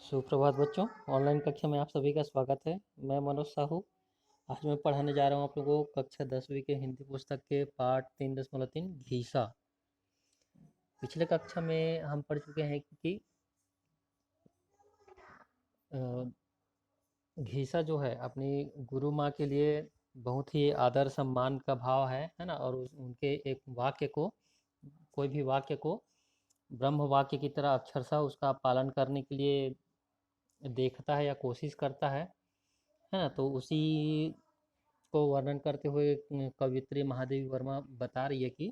सुप्रभात बच्चों। ऑनलाइन कक्षा में आप सभी का स्वागत है। मैं मनोज साहू। आज मैं पढ़ाने जा रहा हूँ आप लोगों को कक्षा 10वीं के हिंदी पुस्तक के पाठ 3.3 घीसा। पिछले कक्षा में हम पढ़ चुके हैं कि घीसा जो है अपनी गुरु माँ के लिए बहुत ही आदर सम्मान का भाव है ना। और उनके एक वाक्य को, कोई भी वाक्य को ब्रह्म वाक्य की तरह अक्षरशः उसका पालन करने के लिए देखता है या कोशिश करता है ना। तो उसी को वर्णन करते हुए कवियत्री महादेवी वर्मा बता रही है कि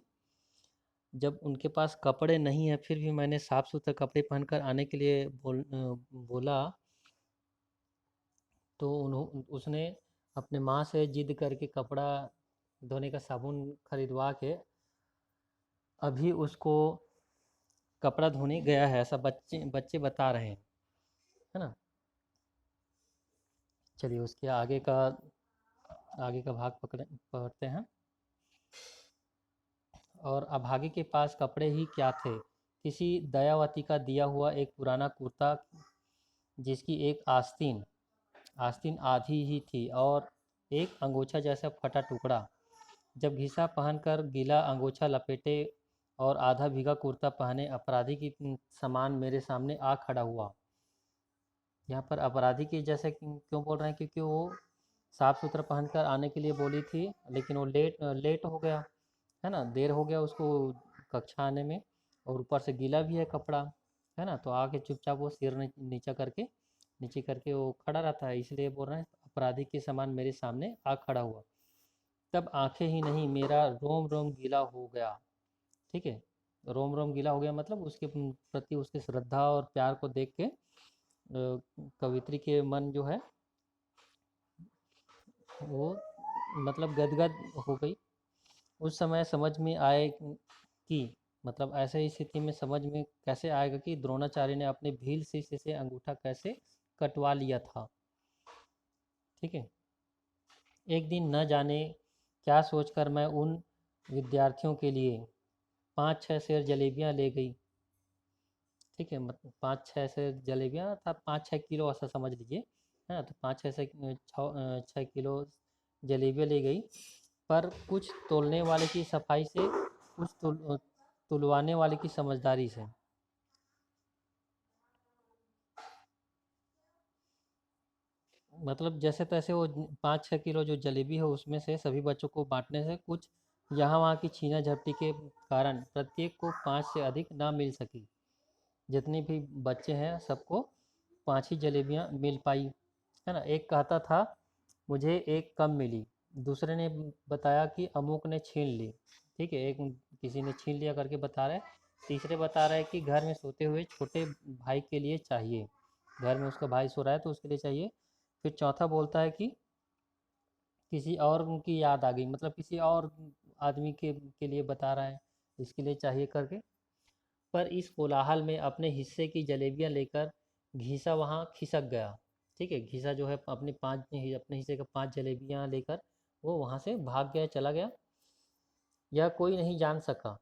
जब उनके पास कपड़े नहीं है फिर भी मैंने साफ सुथरे कपड़े पहनकर आने के लिए बोला, तो उसने अपने माँ से जिद करके कपड़ा धोने का साबुन खरीदवा के अभी उसको कपड़ा धोने गया है, ऐसा बच्चे बच्चे बता रहे हैं, है ना। चलिए उसके आगे का भाग पढ़ते हैं। और अभागे के पास कपड़े ही क्या थे, किसी दयावती का दिया हुआ एक पुराना कुर्ता जिसकी एक आस्तीन आस्तीन आधी ही थी और एक अंगोछा जैसा फटा टुकड़ा। जब घिसा पहनकर गीला अंगोछा लपेटे और आधा भीगा कुर्ता पहने अपराधी की समान मेरे सामने आ खड़ा हुआ। यहाँ पर अपराधी की जैसे क्यों बोल रहे हैं, क्योंकि वो साफ सुथरा पहनकर आने के लिए बोली थी, लेकिन वो लेट हो गया, है ना। देर हो गया उसको कक्षा आने में, और ऊपर से गीला भी है कपड़ा, है ना। तो आके चुपचाप वो सिर नीचे करके वो खड़ा रहता है, इसलिए बोल रहे हैं अपराधी के समान मेरे सामने आ खड़ा हुआ। तब आंखें ही नहीं, मेरा रोम रोम गीला हो गया। ठीक है, रोम रोम गीला हो गया मतलब उसके प्रति उसकी श्रद्धा और प्यार को देख के कवित्री के मन जो है वो मतलब गदगद हो गई। उस समय समझ में आए कि मतलब ऐसे स्थिति में समझ में कैसे आएगा कि द्रोणाचार्य ने अपने भील शिष्य से अंगूठा कैसे कटवा लिया था। ठीक है, एक दिन न जाने क्या सोचकर मैं उन विद्यार्थियों के लिए 5-6 सेर जलेबियां ले गई। ठीक है, मतलब 5-6 सेर जलेबियां था, 5-6 किलो ऐसा समझ लीजिए, है ना। तो 5-6 किलो जलेबियां ले गई, पर कुछ तोलने वाले की सफाई से, कुछ तुलवाने वाले की समझदारी से। मतलब जैसे तैसे वो 5-6 किलो जो जलेबी है उसमें से सभी बच्चों को बांटने से कुछ यहाँ वहाँ की छीना झपटी के कारण प्रत्येक को 5 से अधिक ना मिल सकी। जितने भी बच्चे हैं सबको 5 ही जलेबियाँ मिल पाई, है ना। एक कहता था मुझे एक कम मिली, दूसरे ने बताया कि अमुक ने छीन ली। ठीक है, एक किसी ने छीन लिया करके बता रहे, तीसरे बता रहे कि घर में सोते हुए छोटे भाई के लिए चाहिए, घर में उसका भाई सो रहा है तो उसके लिए चाहिए। फिर चौथा बोलता है कि किसी और की याद आ गई, मतलब किसी और आदमी के लिए बता रहा है, इसके लिए चाहिए करके। पर इस कोलाहल में अपने हिस्से की जलेबियां लेकर घीसा वहाँ खिसक गया। ठीक है, घीसा जो है अपने हिस्से का 5 जलेबियां लेकर वो वहाँ से भाग गया, चला गया। यह कोई नहीं जान सका।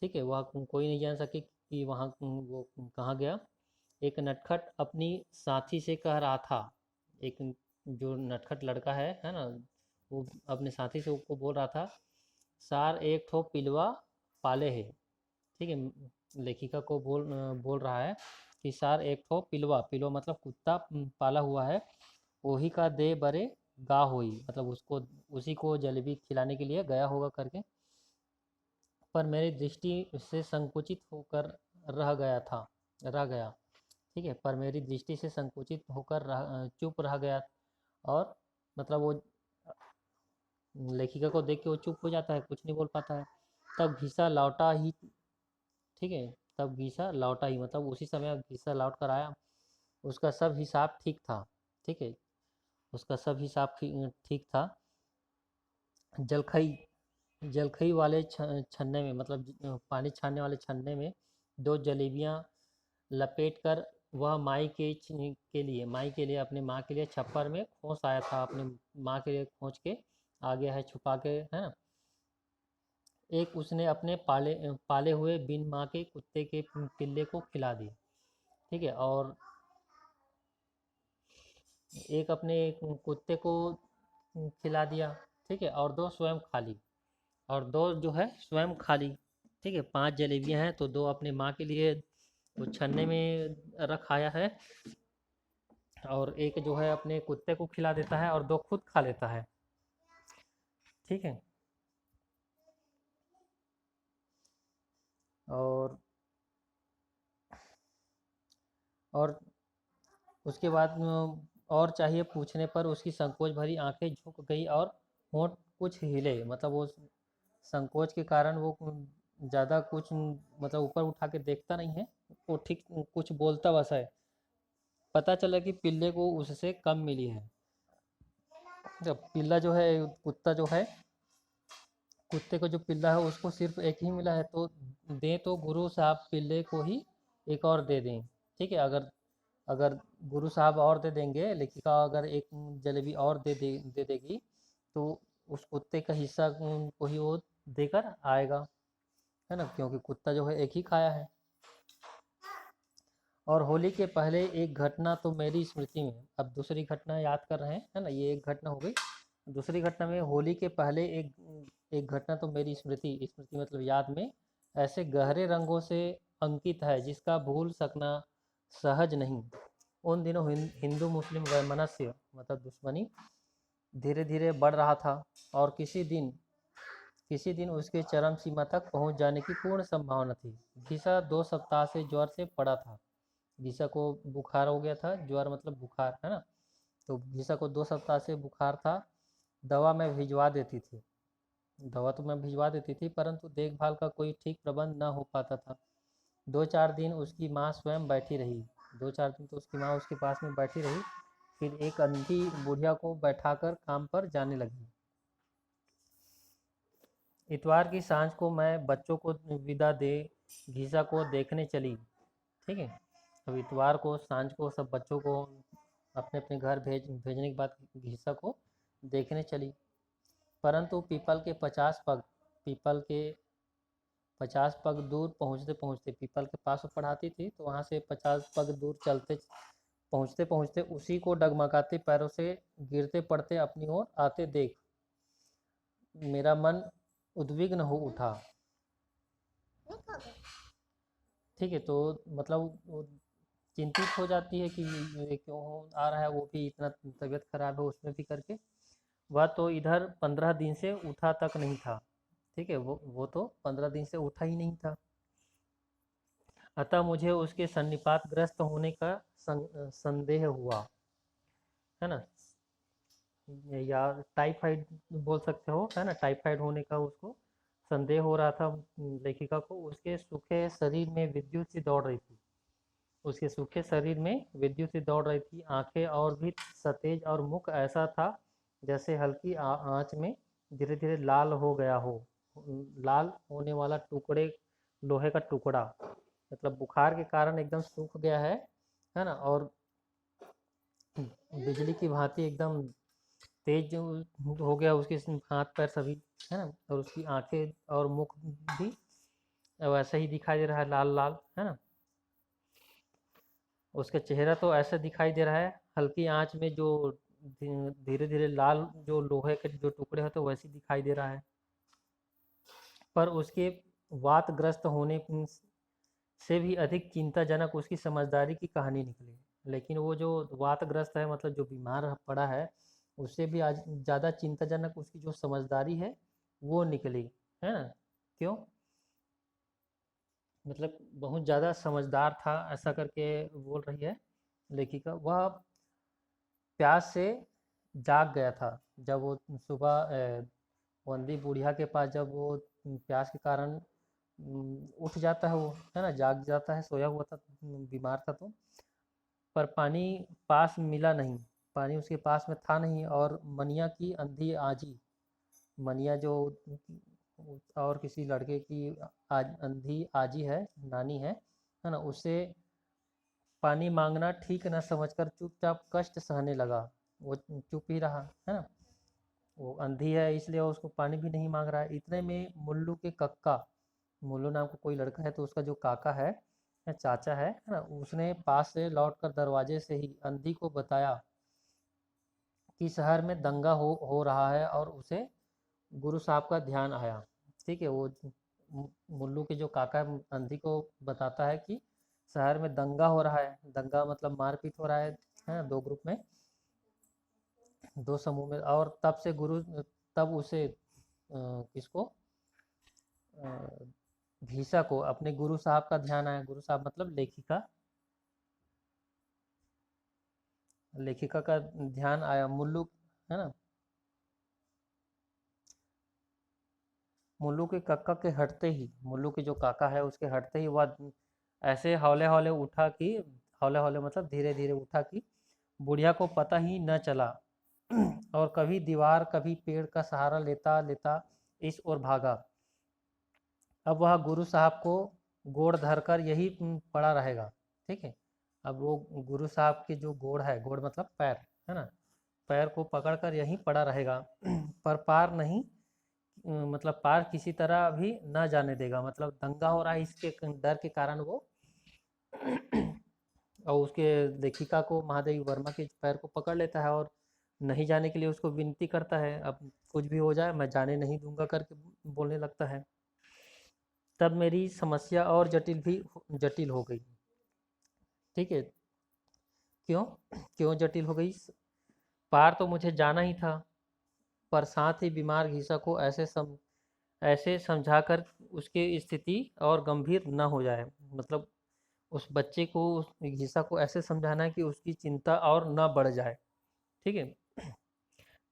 ठीक है, वह कोई नहीं जान सके कि वहाँ वो कहाँ गया। एक नटखट अपनी साथी से कह रहा था, एक जो नटखट लड़का है ना, वो अपने साथी से उसको बोल रहा था, सार एक ठो पिलवा पाले है। ठीक है, लेखिका को बोल रहा है कि सार एक ठो पिलवा, पिलवा मतलब कुत्ता पाला हुआ है, वही का दे बरे गा होई, मतलब उसको उसी को जलेबी खिलाने के लिए गया होगा करके। पर मेरी दृष्टि से संकुचित होकर रह गया। ठीक है, पर मेरी दृष्टि से संकुचित होकर चुप रह गया। और मतलब वो लेखिका को देख के वो चुप हो जाता है, कुछ नहीं बोल पाता है। तब घिसा लौटा ही। ठीक है, तब घिसा लौटा ही मतलब उसी समय घिसा लौट कर आया। उसका सब हिसाब ठीक था। ठीक है, उसका सब हिसाब ठीक था। जलखई जलखई वाले छन्ने में, मतलब पानी छानने वाले छन्ने में 2 जलेबियां लपेट कर वह माई के लिए अपने माँ के लिए छप्पर में खोस आया था, अपने माँ के लिए खोज के आ गया है छुपा के, है ना। एक उसने अपने पाले हुए बिन माँ के कुत्ते के पिल्ले को खिला दी। ठीक है, और एक अपने कुत्ते को खिला दिया, ठीक है, और दो स्वयं खा ली, और दो जो है स्वयं खा ली। ठीक है, 5 जलेबियां हैं तो दो अपने माँ के लिए वो छन्ने में रखाया है, और एक जो है अपने कुत्ते को खिला देता है और दो खुद खा लेता है। ठीक है, और और उसके बाद और चाहिए पूछने पर उसकी संकोच भरी आंखें झुक गई और होंठ कुछ हिले, मतलब वो संकोच के कारण वो ज़्यादा कुछ मतलब ऊपर उठा के देखता नहीं है, वो ठीक कुछ बोलता बस है। पता चला कि पिल्ले को उससे कम मिली है। जब पिल्ला जो है, कुत्ता जो है, कुत्ते को जो पिल्ला है उसको सिर्फ एक ही मिला है, तो दें तो गुरु साहब पिल्ले को ही एक और दे दें। ठीक है, अगर अगर गुरु साहब और दे देंगे, लेखिका अगर एक जलेबी और दे देगी, तो उस कुत्ते का हिस्सा को ही वो देकर आएगा, है ना, क्योंकि कुत्ता जो है एक ही खाया है। और होली के पहले एक घटना तो मेरी स्मृति में, अब दूसरी घटना याद कर रहे हैं, है ना, ये एक घटना हो गई। दूसरी घटना में होली के पहले एक एक घटना तो मेरी स्मृति स्मृति मतलब याद में ऐसे गहरे रंगों से अंकित है जिसका भूल सकना सहज नहीं। उन दिनों हिंदू मुस्लिम वैमनस्य मतलब दुश्मनी धीरे धीरे बढ़ रहा था, और किसी दिन उसके चरम सीमा तक पहुंच जाने की पूर्ण संभावना थी। घिसा 2 सप्ताह से ज्वर से पड़ा था। घिसा को बुखार हो गया था, ज्वर मतलब बुखार, है ना, तो घिसा को 2 सप्ताह से बुखार था। दवा मैं भिजवा देती थी दवा तो मैं भिजवा देती थी, परंतु देखभाल का कोई ठीक प्रबंध न हो पाता था। 2-4 दिन उसकी माँ स्वयं बैठी रही। 2-4 दिन तो उसकी माँ उसके पास में बैठी रही, फिर एक अंधी बुढ़िया को बैठाकर काम पर जाने लगी। इतवार की सांझ को मैं बच्चों को विदा दे घिसा को देखने चली। ठीक है, अब इतवार को सांझ को सब बच्चों को अपने अपने घर भेजने के बाद घिसा को देखने चली, परंतु पीपल के 50 पग दूर पहुँचते पहुँचते, पीपल के पास वो पढ़ाती थी, तो वहाँ से 50 पग दूर चलते पहुँचते पहुँचते उसी को डगमगाते पैरों से गिरते पड़ते अपनी ओर आते देख मेरा मन उद्विग्न हो उठा। ठीक है, तो मतलब वो चिंतित हो जाती है कि ये क्यों आ रहा है, वो भी इतना तबीयत खराब है उसमें भी करके। वह तो इधर 15 दिन से उठा तक नहीं था। ठीक है, वो तो 15 दिन से उठा ही नहीं था। अतः मुझे उसके सन्निपात ग्रस्त होने का संदेह हुआ, है ना, या टाइफाइड बोल सकते हो, है ना, टाइफाइड होने का उसको संदेह हो रहा था। लेखिका को उसके सूखे शरीर में विद्युत सी दौड़ रही थी। उसके सूखे शरीर में विद्युत सी दौड़ रही थी, आंखें और भी सतेज, और मुख ऐसा था जैसे हल्की आंच में धीरे धीरे लाल हो गया हो। लाल होने वाला टुकड़े, लोहे का टुकड़ा, मतलब बुखार के कारण एकदम सूख गया है ना, और बिजली की भांति एकदम तेज हो गया उसके हाथ पैर सभी, है ना, और उसकी आंखें और मुख भी वैसा ही दिखाई दे रहा है, लाल लाल, है ना। उसका चेहरा तो ऐसा दिखाई दे रहा है हल्की आंच में जो धीरे धीरे लाल जो लोहे के जो टुकड़े होते वैसे दिखाई दे रहा है। पर उसके वातग्रस्त होने से भी अधिक चिंताजनक उसकी समझदारी की कहानी निकली। लेकिन वो जो वातग्रस्त है मतलब जो बीमार पड़ा है, उससे भी आज ज़्यादा चिंताजनक उसकी जो समझदारी है वो निकली, है ना। क्यों, मतलब बहुत ज़्यादा समझदार था ऐसा करके बोल रही है लेखिका। वह प्यास से जाग गया था जब वो सुबह वंदी बुढ़िया के पास, जब वो प्यास के कारण उठ जाता है, वो, है ना, जाग जाता है, सोया हुआ था, बीमार था तो। पर पानी पास मिला नहीं, पानी उसके पास में था नहीं, और मनिया की अंधी आजी, मनिया जो और किसी लड़के की अंधी आजी है, नानी है ना, उससे पानी मांगना ठीक न समझकर चुपचाप कष्ट सहने लगा। वो चुप ही रहा, है ना, वो अंधी है इसलिए उसको पानी भी नहीं मांग रहा है। इतने में मुल्लू के कक्का, मुल्लू नाम का कोई लड़का है, तो उसका जो काका है या चाचा है ना, उसने पास से लौटकर दरवाजे से ही अंधी को बताया कि शहर में दंगा हो रहा है और उसे गुरु साहब का ध्यान आया। ठीक है, वो मुल्लू के जो काका है अंधी को बताता है कि शहर में दंगा हो रहा है। दंगा मतलब मारपीट हो रहा है ना, दो ग्रुप में, दो समूह में। और तब से गुरु, तब उसे किसको, अ, घीसा को अपने गुरु साहब का ध्यान आया। गुरु साहब मतलब लेखिका, लेखिका का ध्यान आया। मुल्लू, है ना, मुल्लू के काका के हटते ही, मुल्लू के जो काका है उसके हटते ही वह ऐसे हौले हौले उठा कि, हौले हौले मतलब धीरे धीरे उठा कि बुढ़िया को पता ही न चला और कभी दीवार कभी पेड़ का सहारा लेता लेता इस ओर भागा। अब वह गुरु साहब को गोड़ धरकर यही पड़ा रहेगा। ठीक है, अब वो गुरु साहब के जो गोड़ है, गोड़ मतलब पैर, है ना, पैर को पकड़कर यहीं पड़ा रहेगा पर पार नहीं, मतलब पार किसी तरह भी ना जाने देगा। मतलब दंगा हो रहा है, इसके डर के कारण वो और उसके लेखिका को, महादेवी वर्मा के पैर को पकड़ लेता है और नहीं जाने के लिए उसको विनती करता है, अब कुछ भी हो जाए मैं जाने नहीं दूंगा करके बोलने लगता है। तब मेरी समस्या और जटिल हो गई। ठीक है, क्यों, क्यों जटिल हो गई? पार तो मुझे जाना ही था, पर साथ ही बीमार घीसा को ऐसे समझाकर उसकी स्थिति और गंभीर न हो जाए। मतलब उस बच्चे को, उस घीसा को ऐसे समझाना है कि उसकी चिंता और न बढ़ जाए। ठीक है,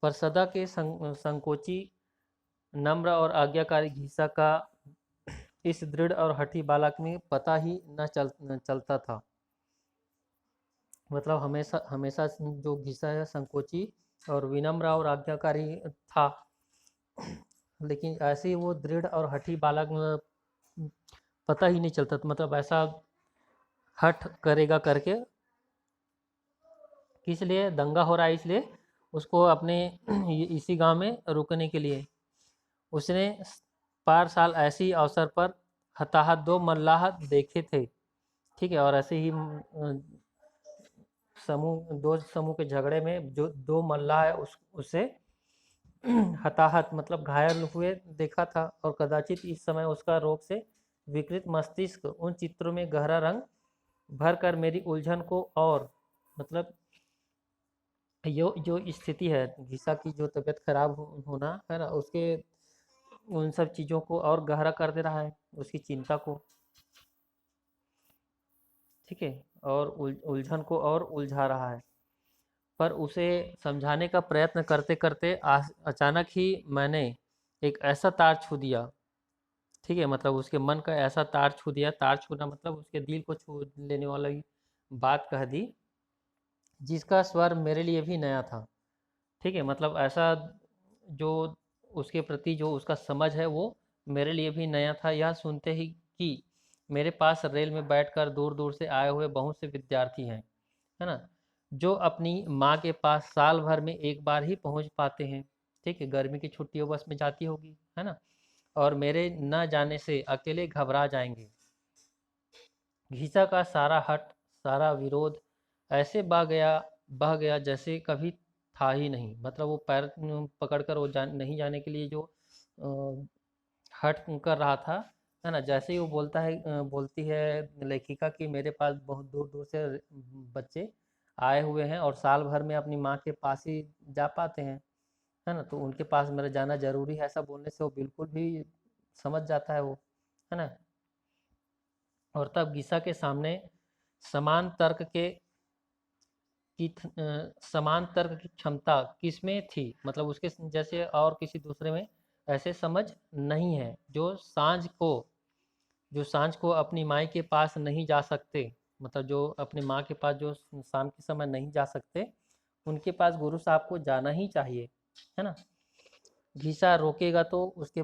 पर सदा के संकोची, नम्र और आज्ञाकारी घीसा का इस दृढ़ और हठी बालक में पता ही न चलता था। मतलब हमेशा हमेशा जो घिसा है संकोची और विनम्र और आज्ञाकारी था, लेकिन ऐसे ही वो दृढ़ और हठी बालक में पता ही नहीं चलता था। मतलब ऐसा हठ करेगा करके, किस लिए दंगा हो रहा है, इसलिए उसको अपने इसी गांव में रुकने के लिए उसने पार साल ऐसी अवसर पर हताहत दो मल्लाह देखे थे। ठीक है, और ऐसे ही समूह, दो समूह के झगड़े में जो दो मल्लाह है उसे हताहत मतलब घायल हुए देखा था। और कदाचित इस समय उसका रोग से विकृत मस्तिष्क उन चित्रों में गहरा रंग भर कर मेरी उलझन को और, मतलब यो जो स्थिति है घिसा की, जो तबीयत खराब होना है ना, उसके उन सब चीज़ों को और गहरा कर दे रहा है, उसकी चिंता को। ठीक है, और उलझन को और उलझा रहा है। पर उसे समझाने का प्रयत्न करते करते अचानक ही मैंने एक ऐसा तार छू दिया। ठीक है, मतलब उसके मन का ऐसा तार छू दिया, तार छूना मतलब उसके दिल को छू लेने वाला बात कह दी, जिसका स्वर मेरे लिए भी नया था। ठीक है, मतलब ऐसा जो उसके प्रति जो उसका समझ है वो मेरे लिए भी नया था। यह सुनते ही कि मेरे पास रेल में बैठकर दूर दूर से आए हुए बहुत से विद्यार्थी हैं, है ना, जो अपनी माँ के पास साल भर में एक बार ही पहुँच पाते हैं। ठीक है, गर्मी की छुट्टियों बस में जाती होगी, है ना, और मेरे न जाने से अकेले घबरा जाएंगे। घिसा का सारा हट, सारा विरोध ऐसे बह गया जैसे कभी था ही नहीं। मतलब वो पैर पकड़कर वो नहीं जाने के लिए जो हट कर रहा था, है ना, जैसे ही वो बोलती है लेखिका कि मेरे पास बहुत दूर दूर से बच्चे आए हुए हैं और साल भर में अपनी माँ के पास ही जा पाते हैं, है ना, तो उनके पास मेरा जाना जरूरी है, ऐसा बोलने से वो बिल्कुल भी समझ जाता है वो, है ना। और तब गीसा के सामने समान तर्क के समान तर्क की क्षमता किसमें थी? मतलब उसके जैसे और किसी दूसरे में ऐसे समझ नहीं है। जो सांझ को अपनी माई के पास नहीं जा सकते, मतलब जो अपनी माँ के पास जो शाम के समय नहीं जा सकते, उनके पास गुरु साहब को जाना ही चाहिए, है ना। घीसा रोकेगा तो उसके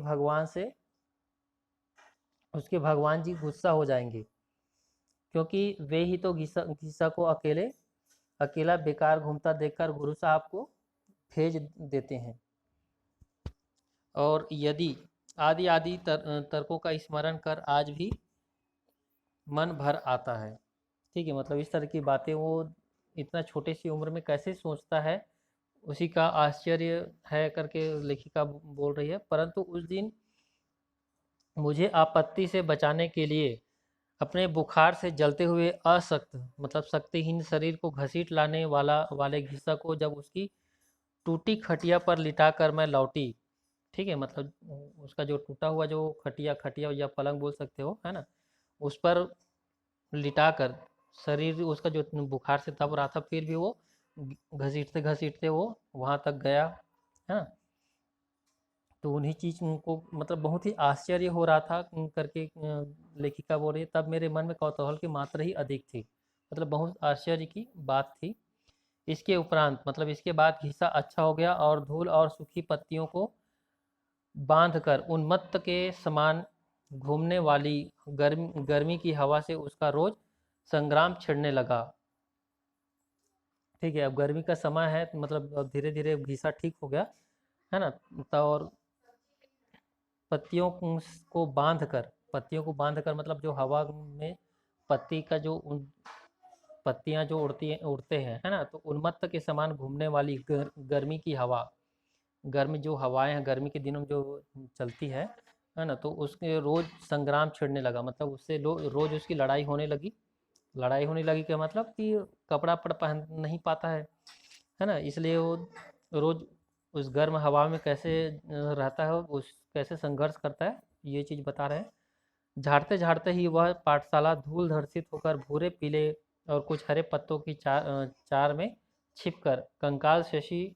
भगवान जी गुस्सा हो जाएंगे, क्योंकि वे ही तो घीसा को अकेला बेकार घूमता देखकर गुरु साहब को भेज देते हैं। और यदि आदि आदि तर्कों का स्मरण कर आज भी मन भर आता है। ठीक है, मतलब इस तरह की बातें वो इतना छोटे सी उम्र में कैसे सोचता है, उसी का आश्चर्य है करके लेखिका बोल रही है। परंतु उस दिन मुझे आपत्ति से बचाने के लिए अपने बुखार से जलते हुए अशक्त मतलब शक्तिहीन शरीर को घसीट लाने वाले घिसा को जब उसकी टूटी खटिया पर लिटाकर मैं लौटी। ठीक है, मतलब उसका जो टूटा हुआ जो खटिया खटिया या पलंग बोल सकते हो, है ना, उस पर लिटाकर शरीर उसका जो बुखार से तप रहा था, फिर भी वो घसीटते घसीटते वो वहां तक गया। है। तो उन्हीं चीज को मतलब बहुत ही आश्चर्य हो रहा था करके लेखिका बोल रही है। तब मेरे मन में कौतूहल की मात्रा ही अधिक थी, मतलब बहुत आश्चर्य की बात थी। इसके उपरांत मतलब इसके बाद हिस्सा अच्छा हो गया और धूल और सूखी पत्तियों को बांधकर उन्मत्त के समान घूमने वाली गर्मी की हवा से उसका रोज संग्राम छिड़ने लगा। ठीक है, अब गर्मी का समय है तो मतलब अब धीरे धीरे घिसा ठीक हो गया, है ना। तो और पत्तियों को बांध कर मतलब जो हवा में पत्ती का जो पत्तियां जो उड़ते हैं, है ना, तो उन्मत्त के समान घूमने वाली गर्मी की हवा, गर्मी जो हवाएं हैं गर्मी के दिनों में जो चलती है ना, तो उसके रोज संग्राम छिड़ने लगा, मतलब उससे रोज उसकी लड़ाई होने लगी। लड़ाई होने लगी क्या मतलब कि कपड़ा पड़ पहन नहीं पाता है ना, इसलिए वो रोज उस गर्म हवा में कैसे रहता है, उस कैसे संघर्ष करता है, ये चीज बता रहे हैं। झाड़ते झाड़ते ही वह पाठशाला धूल धर्षित होकर भूरे पीले और कुछ हरे पत्तों की चार में छिपकर कंकाल शशि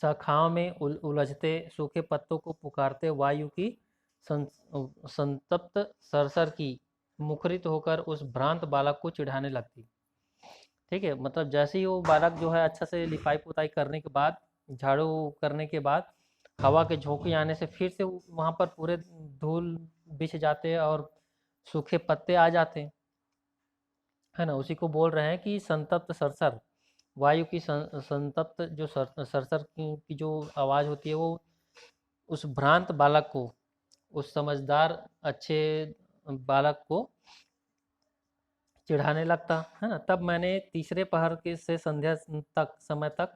शाखाओं में उलझते सूखे पत्तों को पुकारते वायु की संतप्त सरसर की मुखरित होकर उस भ्रांत बालक को चिढ़ाने लगती। ठीक है, मतलब जैसे ही वो बालक जो है अच्छा से लिपाई पुताई करने के बाद, झाड़ू करने के बाद हवा के झोंके आने से फिर से वहां पर पूरे धूल बिछ जाते हैं और सूखे पत्ते आ जाते हैं, है ना। उसी को बोल रहे हैं कि संतप्त सरसर, वायु की संतप्त जो सरसर की जो आवाज होती है वो उस भ्रांत बालक को, उस समझदार अच्छे बालक को चिढ़ाने लगता, है ना। तब मैंने तीसरे पहर के से संध्या तक समय तक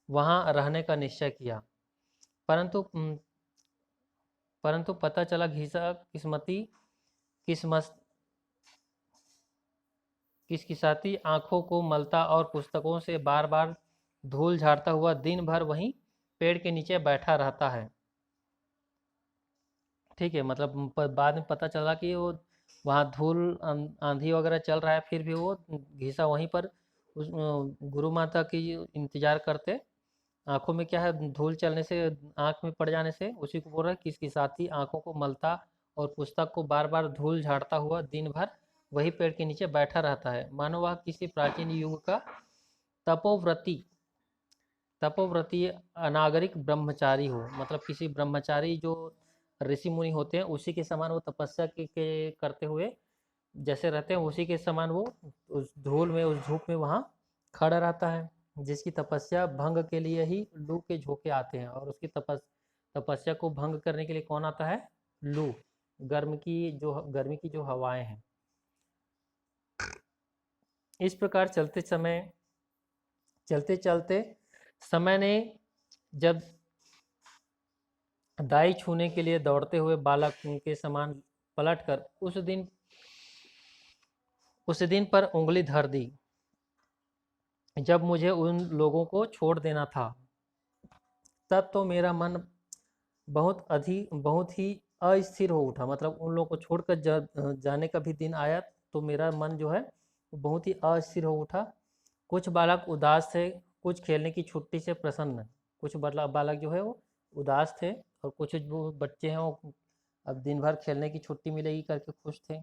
वहां रहने का निश्चय किया। परंतु परंतु पता चला घिसा किस्मत किसकिसाती आंखों को मलता और पुस्तकों से बार बार धूल झाड़ता हुआ दिन भर वहीं पेड़ के नीचे बैठा रहता है। ठीक है, मतलब बाद में पता चला कि वो वहाँ धूल आंधी वगैरह चल रहा है, फिर भी वो घिसा वहीं पर उस गुरु माता की इंतजार करते। आंखों में क्या है, धूल चलने से आंख में पड़ जाने से, उसी को बोल रहा है कि इसकी साथी आंखों को मलता और पुस्तक को बार बार धूल झाड़ता हुआ दिन भर वही पेड़ के नीचे बैठा रहता है, मानो वह किसी प्राचीन युग का तपोव्रती तपोव्रती अनागरिक ब्रह्मचारी हो, मतलब किसी ब्रह्मचारी जो ऋषि मुनि होते हैं उसी के समान वो तपस्या के करते हुए जैसे रहते हैं, उसी के समान वो उस धूल में उस धूप में वहाँ खड़ा रहता है, जिसकी तपस्या भंग के लिए ही लू के झोंके आते हैं। और उसकी तपस्या को भंग करने के लिए कौन आता है? लू, गर्मी की जो हवाएं हैं। इस प्रकार चलते चलते समय ने जब दाई छूने के लिए दौड़ते हुए बालक के समान पलटकर उस दिन पर उंगली धर दी जब मुझे उन लोगों को छोड़ देना था। तब तो मेरा मन बहुत ही अस्थिर हो उठा, मतलब उन लोगों को छोड़कर जाने का भी दिन आया तो मेरा मन जो है वो बहुत ही अस्थिर हो उठा। कुछ बालक उदास थे, कुछ खेलने की छुट्टी से प्रसन्न। कुछ बालक जो है वो उदास थे और कुछ जो बच्चे हैं वो अब दिन भर खेलने की छुट्टी मिलेगी करके खुश थे।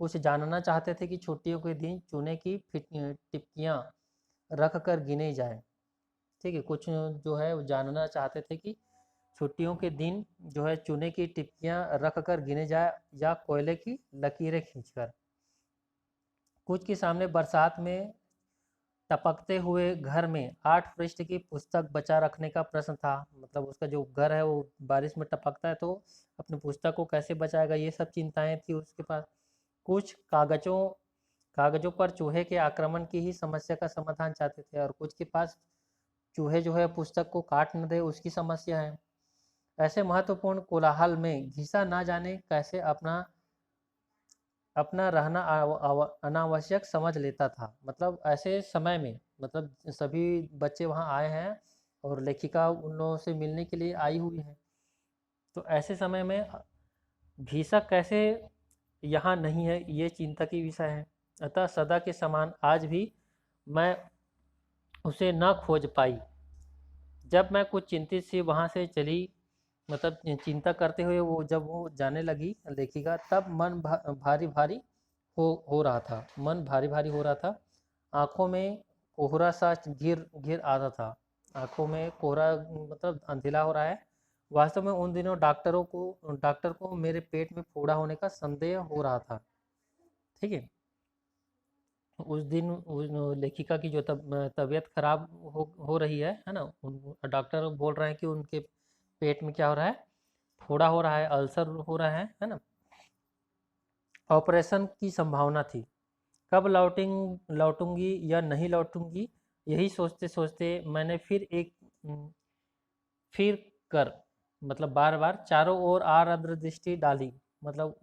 कुछ जानना चाहते थे कि छुट्टियों के दिन चूने की टिप्पियाँ रख कर गिने जाए। ठीक है, कुछ जो है वो जानना चाहते थे कि छुट्टियों के दिन जो है चूने की टिप्पियाँ रख कर गिने जाए या कोयले की लकीरें खींचकर। कुछ के सामने बरसात में टपकते हुए घर में 8 पृष्ठ की पुस्तक बचा रखने का प्रश्न था, मतलब उसका जो घर है वो बारिश में टपकता है तो अपनी पुस्तक को कैसे बचाएगा, ये सब चिंताएं थी उसके पास। कुछ कागजों पर चूहे के आक्रमण की ही समस्या का समाधान चाहते थे और कुछ के पास चूहे जो है पुस्तक को काट न दे उसकी समस्या है। ऐसे महत्वपूर्ण कोलाहल में घिसा ना जाने कैसे अपना अपना रहना अनावश्यक समझ लेता था। मतलब ऐसे समय में, मतलब सभी बच्चे वहाँ आए हैं और लेखिका उन लोगों से मिलने के लिए आई हुई है, तो ऐसे समय में घिसा कैसे यहाँ नहीं है, ये चिंता की विषय है। अतः सदा के समान आज भी मैं उसे न खोज पाई। जब मैं कुछ चिंतित सी वहाँ से चली, मतलब चिंता करते हुए वो जब वो जाने लगी लेखिका, तब मन भारी भारी हो रहा था। मन भारी भारी हो रहा था। आंखों में कोहरा सा घिर घिर आता था। आंखों में कोहरा मतलब अंधेला हो रहा है। वास्तव में उन दिनों डॉक्टर को मेरे पेट में फोड़ा होने का संदेह हो रहा था। ठीक है। उस दिन उस लेखिका की जो तबीयत खराब हो रही है ना, डॉक्टर बोल रहे हैं कि उनके पेट में क्या हो रहा है, फोड़ा हो रहा है, अल्सर हो रहा है ना। ऑपरेशन की संभावना थी। कब लौटूंगी या नहीं लौटूंगी, यही सोचते सोचते मैंने फिर कर मतलब बार बार चारों ओर आर्द्र दृष्टि डाली। मतलब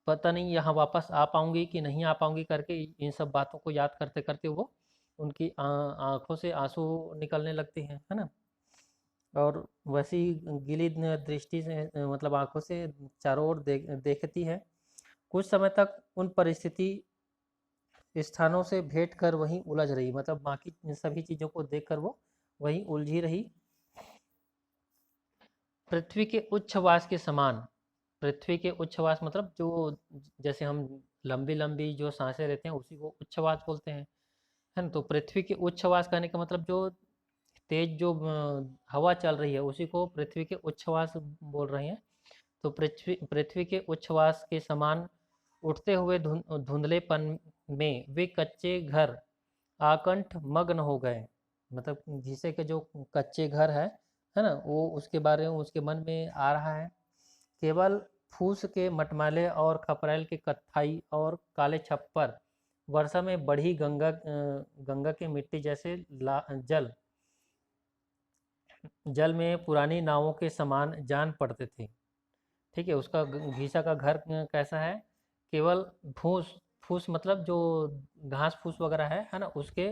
पता नहीं यहाँ वापस आ पाऊंगी कि नहीं आ पाऊंगी करके इन सब बातों को याद करते करते वो उनकी आंखों से आंसू निकलने लगते हैं, है ना। और वैसी गिली दृष्टि से मतलब आंखों से चारों ओर देखती है। कुछ समय तक उन परिस्थिति स्थानों से भेंट कर वहीं उलझ रही, मतलब बाकी सभी चीज़ों को देखकर वो वहीं उलझी रही। पृथ्वी के उच्छ्वास के समान, पृथ्वी के उच्छ्वास मतलब जो जैसे हम लंबी लंबी जो सांसें लेते हैं उसी को उच्छ्वास बोलते हैं, है ना। तो पृथ्वी के उच्छ्वास कहने का मतलब जो तेज जो हवा चल रही है उसी को पृथ्वी के उच्छ्वास बोल रहे हैं। तो पृथ्वी पृथ्वी के उच्छ्वास के समान उठते हुए धुंधलेपन में वे कच्चे घर आकंठ मग्न हो गए। मतलब जिसे के जो कच्चे घर है ना, वो उसके बारे में उसके मन में आ रहा है। केवल फूस के मटमैले और खपरेल के कत्थाई और काले छप्पर वर्षा में बढ़ी गंगा के मिट्टी जैसे जल जल में पुरानी नावों के समान जान पड़ते थे। ठीक है। उसका घीसा का घर कैसा है, केवल फूस फूस मतलब जो घास फूस वगैरह है ना, उसके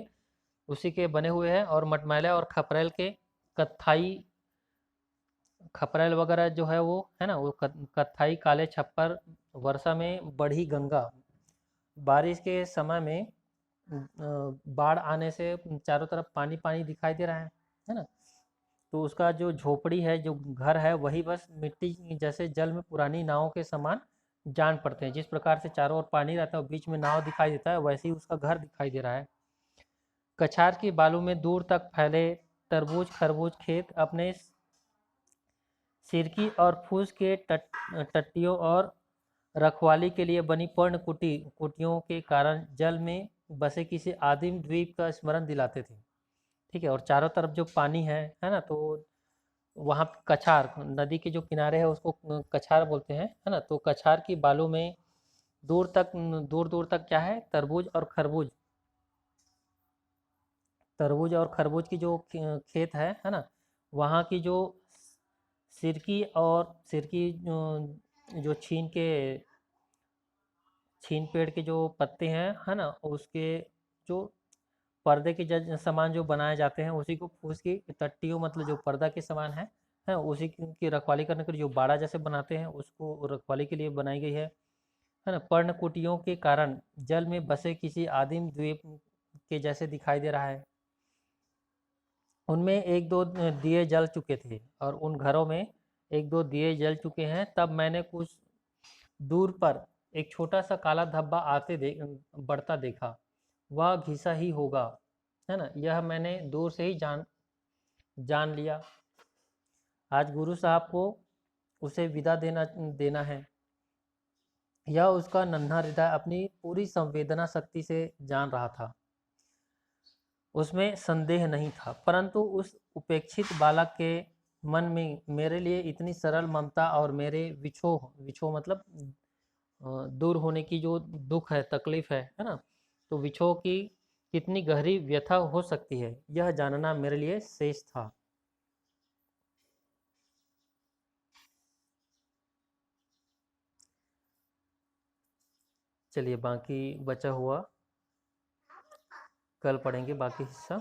उसी के बने हुए हैं। और मटमैला और खपरेल के कत्थाई खपरेल वगैरह जो है वो है ना, वो कत्थाई काले छप्पर वर्षा में बढ़ी गंगा, बारिश के समय में बाढ़ आने से चारों तरफ पानी पानी दिखाई दे रहा है ना। तो उसका जो झोपड़ी है जो घर है वही बस मिट्टी जैसे जल में पुरानी नावों के समान जान पड़ते हैं। जिस प्रकार से चारों ओर पानी रहता है और बीच में नाव दिखाई देता है, वैसे ही उसका घर दिखाई दे रहा है। कछार की बालू में दूर तक फैले तरबूज खरबूज खेत अपने सिरकी और फूस के टट्टियों और रखवाली के लिए बनी कुटियों के कारण जल में बसे किसी आदिम द्वीप का स्मरण दिलाते थे। ठीक है। और चारों तरफ जो पानी है ना, तो वहाँ कछार नदी के जो किनारे है उसको कछार बोलते हैं, है ना। तो कछार की बालू में दूर दूर तक क्या है, तरबूज और खरबूज की जो खेत है ना, वहाँ की जो सिरकी जो छीन पेड़ के जो पत्ते हैं है ना, उसके जो पर्दे के सामान जो बनाए जाते हैं उसी को फूस की टट्टियों मतलब जो पर्दा के समान है उसी की रखवाली करने के लिए जो बाड़ा जैसे बनाते हैं उसको रखवाली के लिए बनाई गई है ना। पर्णकुटियों के कारण जल में बसे किसी आदिम द्वीप के जैसे दिखाई दे रहा है। उनमें एक दो दिए जल चुके थे और उन घरों में एक दो दिए जल चुके हैं। तब मैंने कुछ दूर पर एक छोटा सा काला धब्बा बढ़ता देखा। वह घिसा ही होगा, है ना। यह मैंने दूर से ही जान लिया। आज गुरु साहब को उसे विदा देना है। यह उसका नन्हा हृदय अपनी पूरी संवेदना शक्ति से जान रहा था। उसमें संदेह नहीं था, परंतु उस उपेक्षित बालक के मन में मेरे लिए इतनी सरल ममता और मेरे विछोह विछोह मतलब दूर होने की जो दुख है तकलीफ है ना, तो विछोह की कितनी गहरी व्यथा हो सकती है, यह जानना मेरे लिए शेष था। चलिए बाकी बचा हुआ कल पढ़ेंगे बाकी हिस्सा।